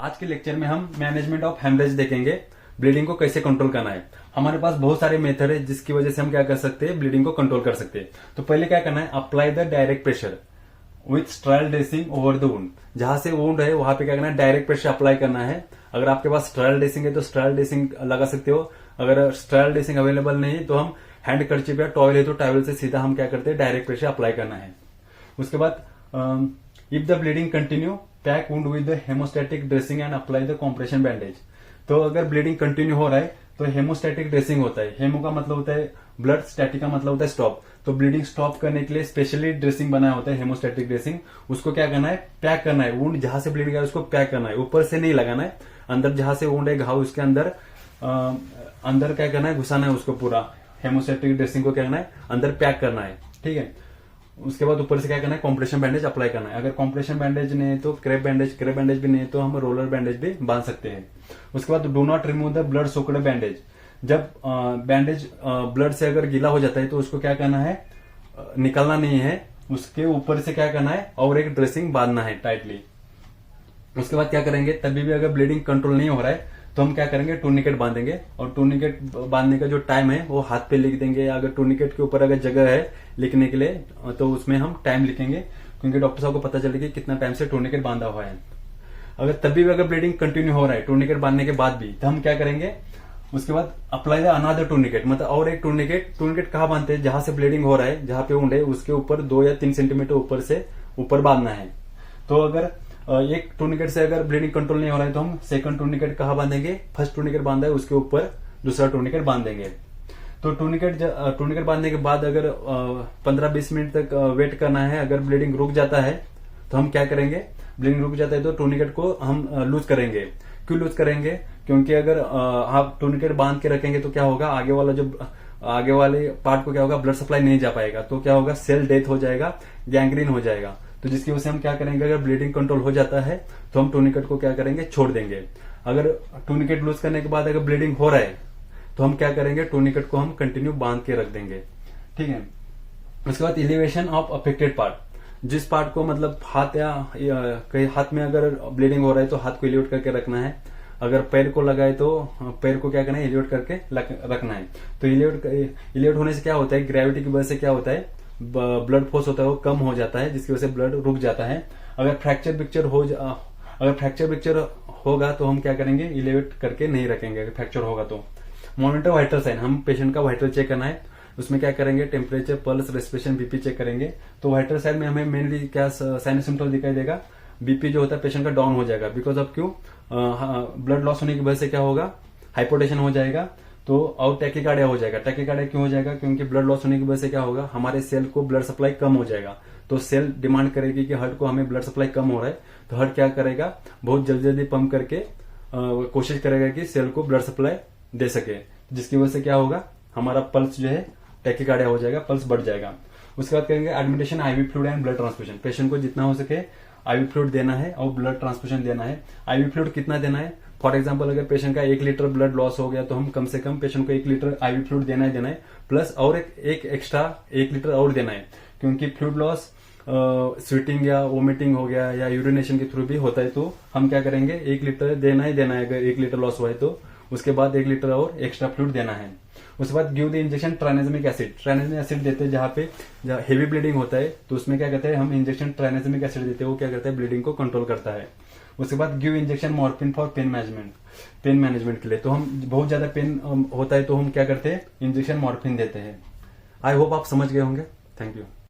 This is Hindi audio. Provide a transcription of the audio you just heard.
आज के लेक्चर में हम मैनेजमेंट ऑफ हेमरेज देखेंगे। ब्लीडिंग को कैसे कंट्रोल करना है। हमारे पास बहुत सारे मेथड है जिसकी वजह से हम क्या कर सकते हैं, ब्लीडिंग को कंट्रोल कर सकते हैं। तो पहले क्या करना है, apply the direct pressure with स्ट्राइल dressing over the wound. जहां से वुंड है वहां पे क्या करना है, डायरेक्ट प्रेशर अप्लाई करना है। अगर आपके पास स्ट्राइल ड्रेसिंग है तो स्ट्राइल ड्रेसिंग लगा सकते हो। अगर स्ट्राइल ड्रेसिंग अवेलेबल नहीं है तो हम हैंड कर्चिप या टॉवल है तो टॉवल से सीधा हम क्या करते हैं, डायरेक्ट प्रेशर अप्लाई करना है। उसके बाद if the bleeding continue pack wound with the haemostatic dressing and apply the compression bandage. तो अगर ब्लीडिंग कंटिन्यू हो रहा है तो हेमोस्टैटिक ड्रेसिंग होता है। हेमो का मतलब होता है ब्लड, स्टैटिक का मतलब होता है स्टॉप। तो ब्लीडिंग स्टॉप करने के लिए स्पेशली ड्रेसिंग बनाया होता है, हेमोस्टैटिक ड्रेसिंग। उसको क्या करना है, पैक करना है। वुंड जहां से ब्लीडिंग है उसको पैक करना है, ऊपर से नहीं लगाना है। अंदर जहां से वुंड है, घाव, उसके अंदर अंदर क्या करना है, घुसाना है उसको पूरा। हेमोस्टैटिक ड्रेसिंग को क्या करना है, अंदर पैक करना है, ठीक है। उसके बाद ऊपर से क्या करना है, कॉम्प्रेशन बैंडेज अप्लाई करना है। अगर कॉम्प्रेशन बैंडेज नहीं है तो क्रेप बैंडेज भी नहीं है तो हम रोलर बैंडेज भी बांध सकते हैं। उसके बाद do not remove the blood soaked bandage. जब बैंडेज ब्लड से अगर गीला हो जाता है तो उसको क्या करना है, निकालना नहीं है। उसके ऊपर से क्या करना है, और एक ड्रेसिंग बांधना है टाइटली। उसके बाद क्या करेंगे, तभी भी अगर ब्लीडिंग कंट्रोल नहीं हो रहा है तो हम क्या करेंगे, टूर्निकेट बांधेंगे। और टूर्निकेट बांधने का जो टाइम है वो हाथ पे लिख देंगे। अगर टूर्निकेट के ऊपर अगर जगह है लिखने के लिए तो उसमें हम टाइम लिखेंगे, क्योंकि डॉक्टर साहब को पता चले कि कितना टाइम से टूर्निकेट बांधा हुआ है। अगर तभी भी अगर ब्लीडिंग कंटिन्यू हो रहा है टूर्निकेट बांधने के बाद भी, तो हम क्या करेंगे, उसके बाद अप्लाई द अनदर टूर्निकेट। मतलब और एक टूर्निकेट कहाँ बांधते हैं, जहां से ब्लीडिंग हो रहा है, जहां पे वुंड है उसके ऊपर 2 या 3 सेंटीमीटर ऊपर से ऊपर बांधना है। तो अगर एक टूर्निकेट से अगर ब्लीडिंग कंट्रोल नहीं हो रहा है तो हम सेकंड टूर्निकेट कहाँ बांधेंगे, फर्स्ट टूर्निकेट बांधा है उसके ऊपर दूसरा टूर्निकेट बांध देंगे। तो टूर्निकेट बांधने के बाद अगर 15-20 मिनट तक वेट करना है। अगर ब्लीडिंग रुक जाता है तो हम क्या करेंगे, ब्लीडिंग रुक जाता है तो टूर्निकेट को हम लूज करेंगे। क्यों लूज करेंगे, क्योंकि अगर आप टूर्निकेट बांध के रखेंगे तो क्या होगा, आगे वाले पार्ट को क्या होगा, ब्लड सप्लाई नहीं जा पाएगा। तो क्या होगा, सेल डेथ हो जाएगा, गैंग्रीन हो जाएगा। तो जिसकी वजह से हम क्या करेंगे, अगर ब्लीडिंग कंट्रोल हो जाता है तो हम टूर्निकेट को क्या करेंगे, छोड़ देंगे। अगर टूर्निकेट लूज करने के बाद अगर ब्लीडिंग हो रहा है तो हम क्या करेंगे, टूर्निकेट को हम कंटिन्यू बांध के रख देंगे, ठीक है। उसके बाद एलिवेशन ऑफ अफेक्टेड पार्ट। जिस पार्ट को मतलब हाथ या कहीं हाथ में अगर ब्लीडिंग हो रहा है तो हाथ को एलिवेट करके रखना है। अगर पैर को लगाए तो पैर को क्या करना है, एलिवेट करके रखना है। तो एलिवेट होने से क्या होता है, ग्रेविटी की वजह से क्या होता है, ब्लड फोर्स होता है वो कम हो जाता है, जिसकी वजह से ब्लड रुक जाता है। अगर फ्रैक्चर पिक्चर होगा तो हम क्या करेंगे, एलिवेट करके नहीं रखेंगे। अगर फ्रैक्चर होगा तो मॉनिटर वाइटल साइन, हम पेशेंट का वाइटल चेक करना है। उसमें क्या करेंगे, temperature, pulse, respiration, BP check करेंगे। तो वाइटल साइन में हमें मेनली क्या साइन सिम्टम दिखाई देगा, बीपी जो होता है पेशेंट का डाउन हो जाएगा। बिकॉज ऑफ क्यों, ब्लड लॉस होने की वजह से क्या होगा, हाइपोटेंशन हो जाएगा। तो और टैकीकार्डिया हो जाएगा। टैकीकार्डिया क्यों हो जाएगा, क्योंकि ब्लड लॉस होने की वजह से क्या होगा, हमारे सेल को ब्लड सप्लाई कम हो जाएगा। तो सेल डिमांड करेगी कि हार्ट को हमें ब्लड सप्लाई कम हो रहा है, तो हार्ट क्या करेगा, बहुत जल्दी जल्दी पंप करके कोशिश करेगा कि सेल को ब्लड सप्लाई दे सके। जिसकी वजह से क्या होगा, हमारा पल्स जो है टैकीकार्डिया हो जाएगा, पल्स बढ़ जाएगा। उसके बाद करेंगे admission IV fluid and blood transfusion. Patient को जितना हो सके आईवी फ्लूइड देना है और ब्लड ट्रांसफ्यूजन देना है। आईवी फ्लूइड कितना देना है, फॉर एग्जाम्पल अगर पेशेंट का 1 लीटर ब्लड लॉस हो गया तो हम कम से कम पेशेंट को 1 लीटर आईवी फ्लूइड देना है, प्लस और एक एक्स्ट्रा 1 लीटर और देना है। क्योंकि फ्लूइड लॉस स्वीटिंग या वोमिटिंग हो गया या यूरिनेशन के थ्रू भी होता है, तो हम क्या करेंगे, 1 लीटर देना है। अगर 1 लीटर लॉस हुआ है तो उसके बाद 1 लीटर और एक्स्ट्रा फ्लूइड देना है। उसके बाद give the injection tranexamic acid. Tranexamic acid देते हैं जहां पे हेवी ब्लीडिंग होता है, तो उसमें क्या कहते हैं, हम इंजेक्शन ट्राइनेजमिक एसिड देते हैं। वो क्या करता है, ब्लीडिंग को कंट्रोल करता है। उसके बाद give injection morphine for pain management के लिए। तो हम बहुत ज्यादा पेन होता है तो हम क्या करते हैं, इंजेक्शन मॉर्फिन देते हैं। आई होप आप समझ गए होंगे। Thank you.